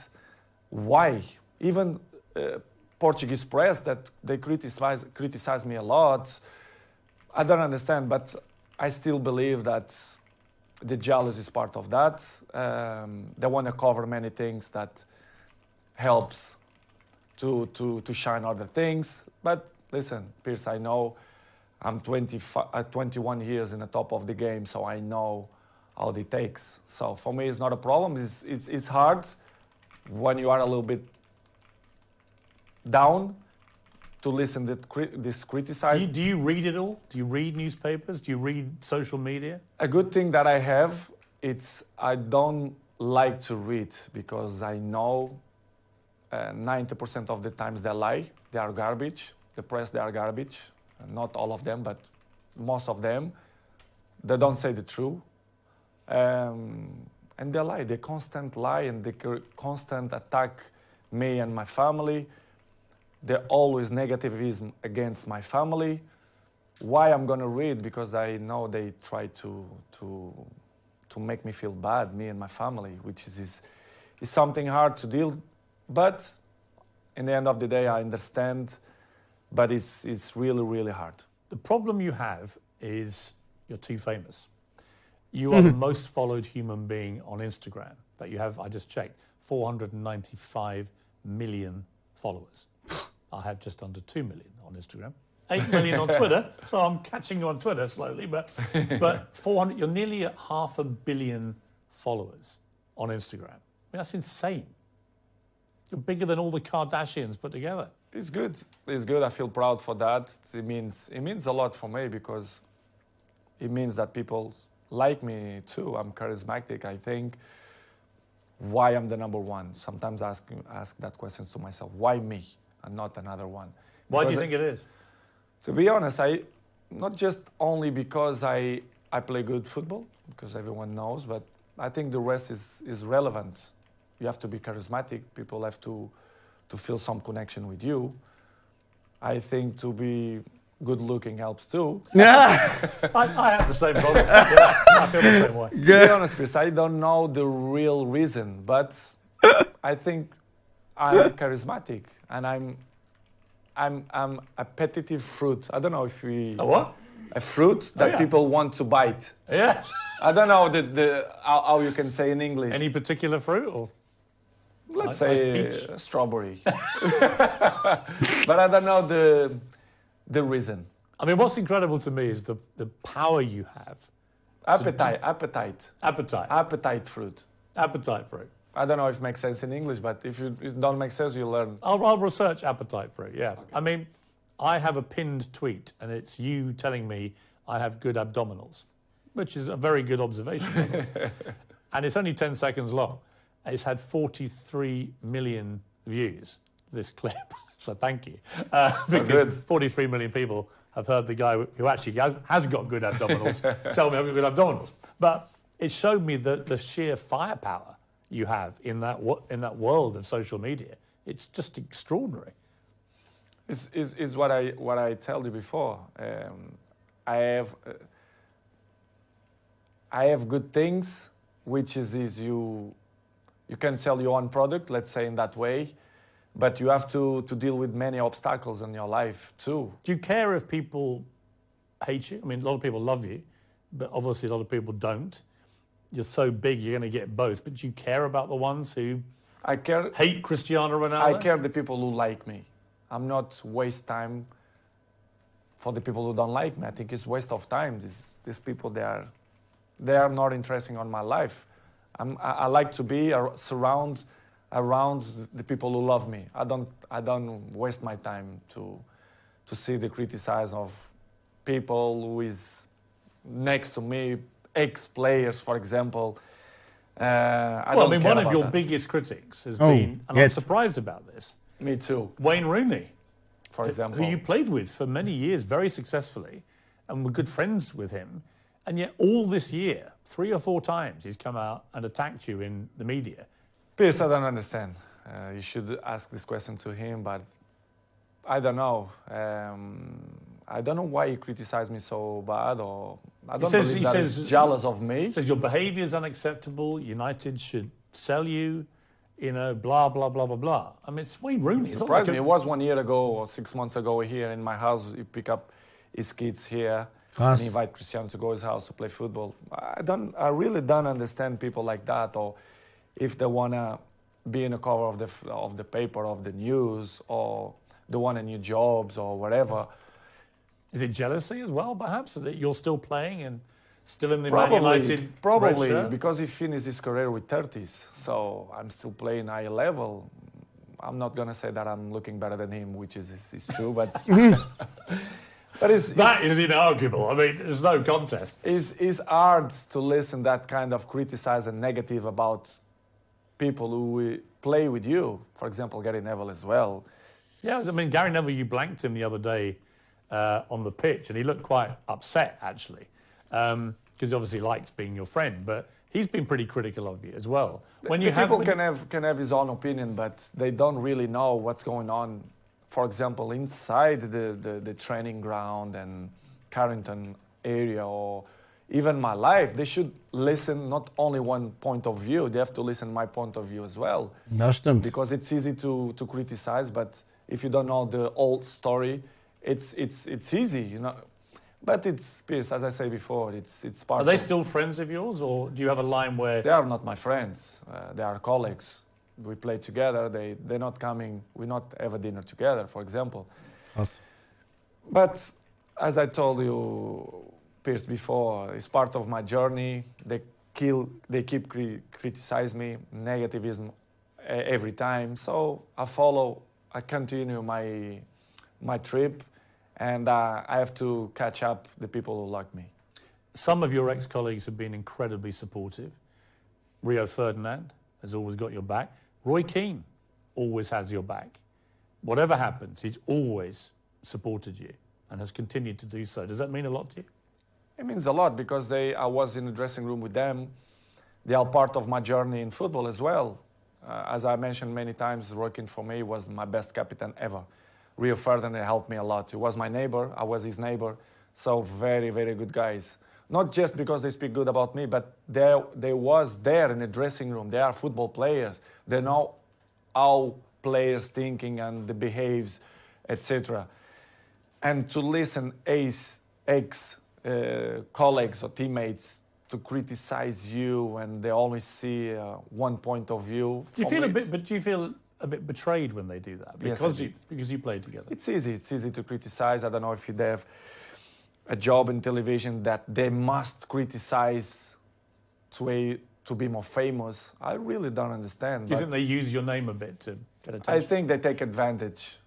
why. Even Portuguese press that they criticize me a lot. I don't understand, but I still believe that the jealousy is part of that. They want to cover many things that helps to shine other things. But listen, Piers, I know I'm 21 years in the top of the game, so I know how it takes. So for me, it's not a problem. It's hard when you are a little bit down to listen to this criticism. Do you read it all? Do you read newspapers? Do you read social media? A good thing that I have, I don't like to read because I know 90% of the times they lie. They are garbage. The press, they are garbage. Not all of them, but most of them. They don't say the truth. And they lie. They constant lie and they constant attack me and my family. They're always negativism against my family. Why I'm gonna read? Because I know they try to make me feel bad, me and my family, which is something hard to deal. But in the end of the day, I understand. But it's really, really hard. The problem you have is you're too famous. You are the most followed human being on Instagram. That you have, I just checked, 495 million followers. I have just under 2 million on Instagram. 8 million on Twitter, so I'm catching you on Twitter slowly, but 400, you're nearly at 500 million followers on Instagram. I mean, that's insane. You're bigger than all the Kardashians put together. It's good. It's good. I feel proud for that. It means a lot for me because it means that people like me too. I'm charismatic, I think. why I'm the number one. Sometimes I ask that question to myself, why me and not another one? Why do you Because think it is? To be honest, not just only because I play good football, because everyone knows, but I think the rest is relevant. You have to be charismatic. People have to feel some connection with you. I think to be good looking helps too. Yeah. I have the same problem. Yeah, I feel the same way. To be honest, Chris, I don't know the real reason, but I think I'm charismatic and I'm a petitive fruit. I don't know if we... A what? A fruit that people want to bite. Yeah. I don't know how you can say in English. Any particular fruit or? Let's Nice say peach. strawberry. But I don't know the reason. I mean, what's incredible to me is the power you have. Appetite Appetite fruit. fruit. I don't know if it makes sense in English, but if it don't make sense, you learn. I'll research appetite fruit, yeah. Okay. I mean, I have a pinned tweet, and it's you telling me I have good abdominals, which is a very good observation. By the way. And it's only 10 seconds long. It's had 43 million views, this clip. So thank you. Because 43 million people have heard the guy who actually has got good abdominals tell me I've got good abdominals. But it showed me the sheer firepower you have in that world of social media. It's just extraordinary. Is what I told you before. I have good things, which is you can sell your own product, let's say in that way, but you have to deal with many obstacles in your life too. Do you care if people hate you? I mean, a lot of people love you, but obviously a lot of people don't. You're so big, you're going to get both. But do you care about the ones who hate Cristiano Ronaldo? I care the people who like me. I'm not waste time for the people who don't like me. I think it's waste of time. These people, they are not interesting on my life. I like to be around the people who love me. I don't waste my time to see the criticism of people who is next to me, ex-players, for example. One of your biggest critics has been, and I'm surprised about this. Me too. Wayne Rooney, for example, who you played with for many years very successfully, and were good friends with him, and yet all this year, 3 or 4 times, he's come out and attacked you in the media. Piers, I don't understand. You should ask this question to him, but I don't know. I don't know why he criticized me so bad, or I don't believe that he's jealous of me. He says your behaviour is unacceptable. United should sell you. Blah, blah, blah, blah, blah. I mean, it's Wayne Rooney. It surprised me. It was 1 year ago or 6 months ago here in my house. He pick up his kids here and invite Cristiano to go to his house to play football. I really don't understand people like that, or if they wanna be in the cover of the paper, of the news, or they want a new jobs or whatever. Is it jealousy as well, perhaps, that you're still playing and still in the Probably, Man United probably red shirt? because he finished his career with 30s, so I'm still playing high level. I'm not gonna say that I'm looking better than him, which is true, but that is inarguable. I mean, there's no contest. It's hard to listen that kind of criticize and negative about people who play with you. For example, Gary Neville as well. Yeah, I mean, Gary Neville, you blanked him the other day on the pitch, and he looked quite upset, actually, because he obviously likes being your friend, but he's been pretty critical of you as well. People can have his own opinion, but they don't really know what's going on, for example, inside the training ground and Carrington area, or even my life. They should listen not only one point of view, they have to listen my point of view as well. Das stimmt. Because it's easy to criticize, but if you don't know the old story, it's easy, But it's, Piers, as I say before, it's part of... Are they still friends of yours, or do you have a line where... They are not my friends. They are colleagues. We play together. They're not coming... We not have a dinner together, for example. Krass. But as I told you, Piers, before, it's part of my journey. They keep criticize me, negativism every time. So I continue my trip, and I have to catch up the people who like me. Some of your ex-colleagues have been incredibly supportive. Rio Ferdinand, has always got your back. Roy Keane always has your back. Whatever happens, he's always supported you and has continued to do so. Does that mean a lot to you? It means a lot because I was in the dressing room with them. They are part of my journey in football as well. As I mentioned many times, Roy Keane for me was my best captain ever. Rio Ferdinand helped me a lot. He was my neighbor, I was his neighbor. So very, very good guys. Not just because they speak good about me, but they was there in the dressing room. They are football players. They know how players thinking and the behaves, etc. And to listen colleagues or teammates to criticize you and they only see one point of view. Do you feel a bit betrayed when they do that? Because you played together. It's easy to criticize. I don't know if they have a job in television that they must criticize to be more famous. I really don't understand. Do you think they use your name a bit to get attention? I think they take advantage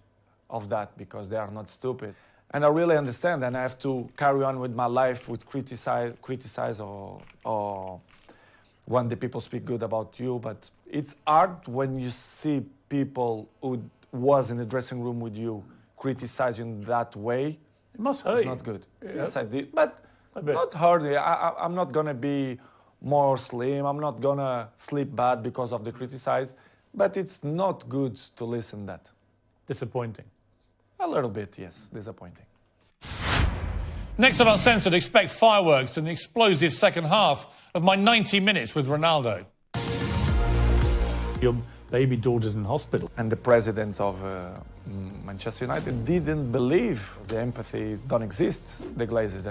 of that because they are not stupid. And I really understand, and I have to carry on with my life with criticize or when the people speak good about you. But it's hard when you see people who was in the dressing room with you criticize you in that way. It must hurt you. It's not good. Yeah. Yes, I did, but not hurt me. I'm not gonna be more slim. I'm not gonna sleep bad because of the criticize. But it's not good to listen that. Disappointing. A little bit, yes, disappointing. Next on Uncensored, expect fireworks and the explosive second half of my 90 minutes with Ronaldo. Your baby daughter's in hospital. And the president of Manchester United didn't believe the empathy don't exist. The Glazers,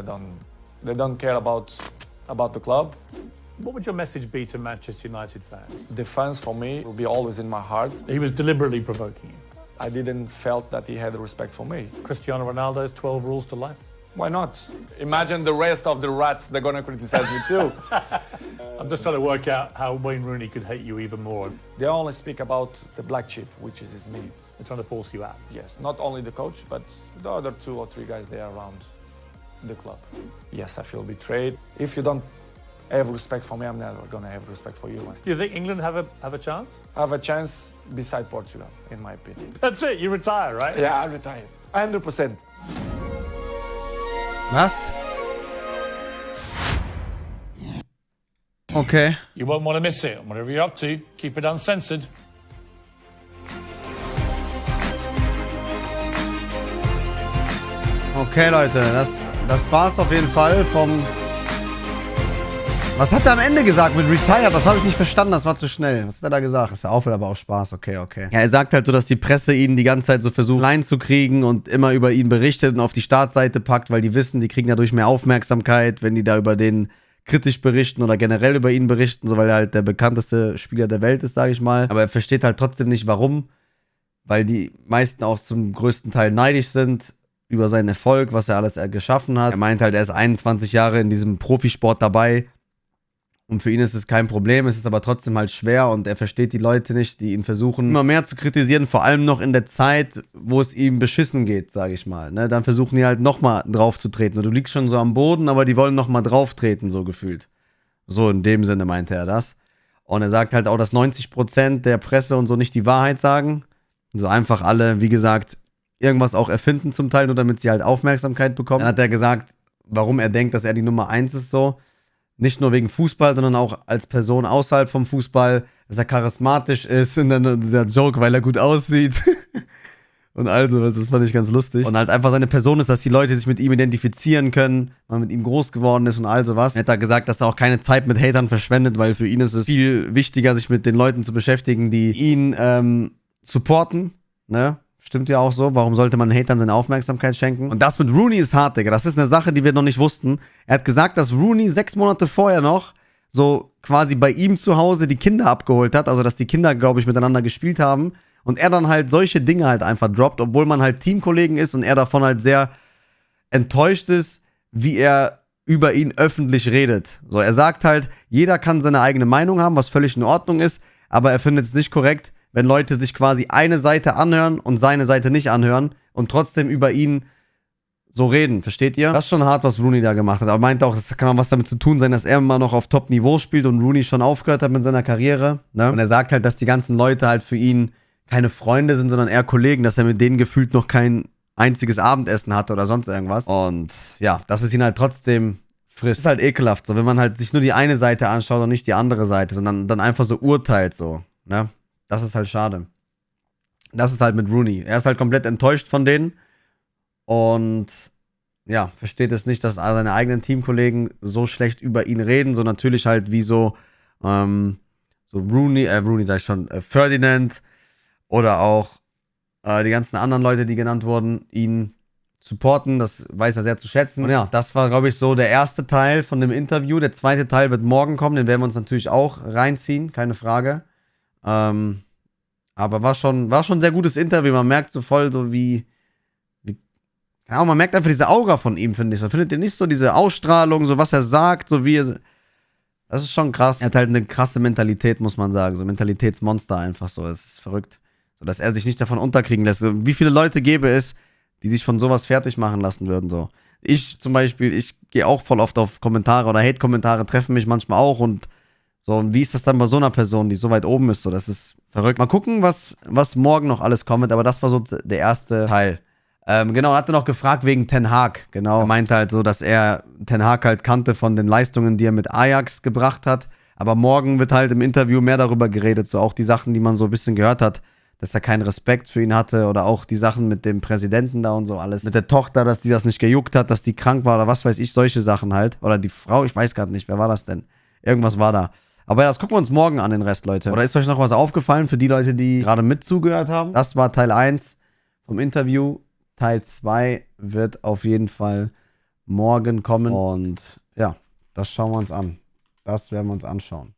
they don't care about the club. What would your message be to Manchester United fans? The fans, for me, will be always in my heart. He was deliberately provoking you. I didn't felt that he had respect for me. Cristiano Ronaldo's 12 rules to life. Why not? Imagine the rest of the rats, they're going to criticize me too. I'm just trying to work out how Wayne Rooney could hate you even more. They only speak about the black sheep, which is me. They're trying to force you out. Yes, not only the coach, but the other 2 or 3 guys there around the club. Yes, I feel betrayed. If you don't have respect for me, I'm never going to have respect for you. Do you think England have a chance? Have a chance beside Portugal, in my opinion. That's it, you retire, right? Yeah, I retired. 100%. Was? Okay. You won't want to miss it. Whatever you're up to, keep it uncensored. Okay, Leute, das war's auf jeden Fall vom... Was hat er am Ende gesagt mit Retired? Das habe ich nicht verstanden, das war zu schnell. Was hat er da gesagt? Das ist auch aber auch Spaß, okay. Ja, er sagt halt so, dass die Presse ihn die ganze Zeit so versucht reinzukriegen und immer über ihn berichtet und auf die Startseite packt, weil die wissen, die kriegen dadurch mehr Aufmerksamkeit, wenn die da über den kritisch berichten oder generell über ihn berichten, so weil er halt der bekannteste Spieler der Welt ist, sage ich mal. Aber er versteht halt trotzdem nicht, warum, weil die meisten auch zum größten Teil neidisch sind über seinen Erfolg, was er alles geschaffen hat. Er meint halt, er ist 21 Jahre in diesem Profisport dabei. Und für ihn ist es kein Problem, es ist aber trotzdem halt schwer und er versteht die Leute nicht, die ihn versuchen immer mehr zu kritisieren, vor allem noch in der Zeit, wo es ihm beschissen geht, sage ich mal. Ne? Dann versuchen die halt nochmal drauf zu treten. Und du liegst schon so am Boden, aber die wollen nochmal drauf treten, so gefühlt. So in dem Sinne meinte er das. Und er sagt halt auch, dass 90% der Presse und so nicht die Wahrheit sagen. So einfach alle, wie gesagt, irgendwas auch erfinden zum Teil, nur damit sie halt Aufmerksamkeit bekommen. Dann hat er gesagt, warum er denkt, dass er die Nummer 1 ist so. Nicht nur wegen Fußball, sondern auch als Person außerhalb vom Fußball, dass er charismatisch ist und dann dieser Joke, weil er gut aussieht und also, das fand ich ganz lustig. Und halt einfach seine Person ist, dass die Leute sich mit ihm identifizieren können, man mit ihm groß geworden ist und all sowas. Er hat da gesagt, dass er auch keine Zeit mit Hatern verschwendet, weil für ihn ist es viel wichtiger, sich mit den Leuten zu beschäftigen, die ihn supporten, ne? Stimmt ja auch so. Warum sollte man Hatern seine Aufmerksamkeit schenken? Und das mit Rooney ist hart, Digga. Das ist eine Sache, die wir noch nicht wussten. Er hat gesagt, dass Rooney 6 Monate vorher noch so quasi bei ihm zu Hause die Kinder abgeholt hat. Also, dass die Kinder, glaube ich, miteinander gespielt haben. Und er dann halt solche Dinge halt einfach droppt, obwohl man halt Teamkollegen ist und er davon halt sehr enttäuscht ist, wie er über ihn öffentlich redet. So, er sagt halt, jeder kann seine eigene Meinung haben, was völlig in Ordnung ist, aber er findet es nicht korrekt, wenn Leute sich quasi eine Seite anhören und seine Seite nicht anhören und trotzdem über ihn so reden, versteht ihr? Das ist schon hart, was Rooney da gemacht hat. Aber meinte auch, das kann auch was damit zu tun sein, dass er immer noch auf Top-Niveau spielt und Rooney schon aufgehört hat mit seiner Karriere. Ne? Und er sagt halt, dass die ganzen Leute halt für ihn keine Freunde sind, sondern eher Kollegen, dass er mit denen gefühlt noch kein einziges Abendessen hatte oder sonst irgendwas. Und ja, dass es ihn halt trotzdem frisst. Das ist halt ekelhaft, so, wenn man halt sich nur die eine Seite anschaut und nicht die andere Seite, sondern dann einfach so urteilt, so, ne? Das ist halt schade. Das ist halt mit Rooney. Er ist halt komplett enttäuscht von denen und ja, versteht es nicht, dass seine eigenen Teamkollegen so schlecht über ihn reden, so natürlich halt wie so Rooney sag ich schon, Ferdinand oder auch die ganzen anderen Leute, die genannt wurden, ihn supporten, das weiß er sehr zu schätzen. Und ja, das war, glaube ich, so der erste Teil von dem Interview. Der zweite Teil wird morgen kommen, den werden wir uns natürlich auch reinziehen, keine Frage. Aber war schon ein sehr gutes Interview. Man merkt so voll so ja, man merkt einfach diese Aura von ihm, finde ich. So, findet ihr nicht so diese Ausstrahlung, so was er sagt, so wie er... Das ist schon krass. Er hat halt eine krasse Mentalität, muss man sagen. So Mentalitätsmonster einfach so. Es ist verrückt. So, dass er sich nicht davon unterkriegen lässt. So, wie viele Leute gäbe es, die sich von sowas fertig machen lassen würden, so. Ich zum Beispiel, ich gehe auch voll oft auf Kommentare oder Hate-Kommentare, treffen mich manchmal auch und so, und wie ist das dann bei so einer Person, die so weit oben ist, so, das ist verrückt. Mal gucken, was morgen noch alles kommt, aber das war so der erste Teil. Genau, er hatte noch gefragt wegen Ten Hag, genau. Er meinte halt so, dass er Ten Hag halt kannte von den Leistungen, die er mit Ajax gebracht hat, aber morgen wird halt im Interview mehr darüber geredet, so auch die Sachen, die man so ein bisschen gehört hat, dass er keinen Respekt für ihn hatte oder auch die Sachen mit dem Präsidenten da und so alles. Mit der Tochter, dass die das nicht gejuckt hat, dass die krank war oder was weiß ich, solche Sachen halt. Oder die Frau, ich weiß gerade nicht, wer war das denn? Irgendwas war da. Aber ja, das gucken wir uns morgen an, den Rest, Leute. Oder ist euch noch was aufgefallen für die Leute, die gerade mit zugehört haben? Das war Teil 1 vom Interview. Teil 2 wird auf jeden Fall morgen kommen. Und ja, das schauen wir uns an. Das werden wir uns anschauen.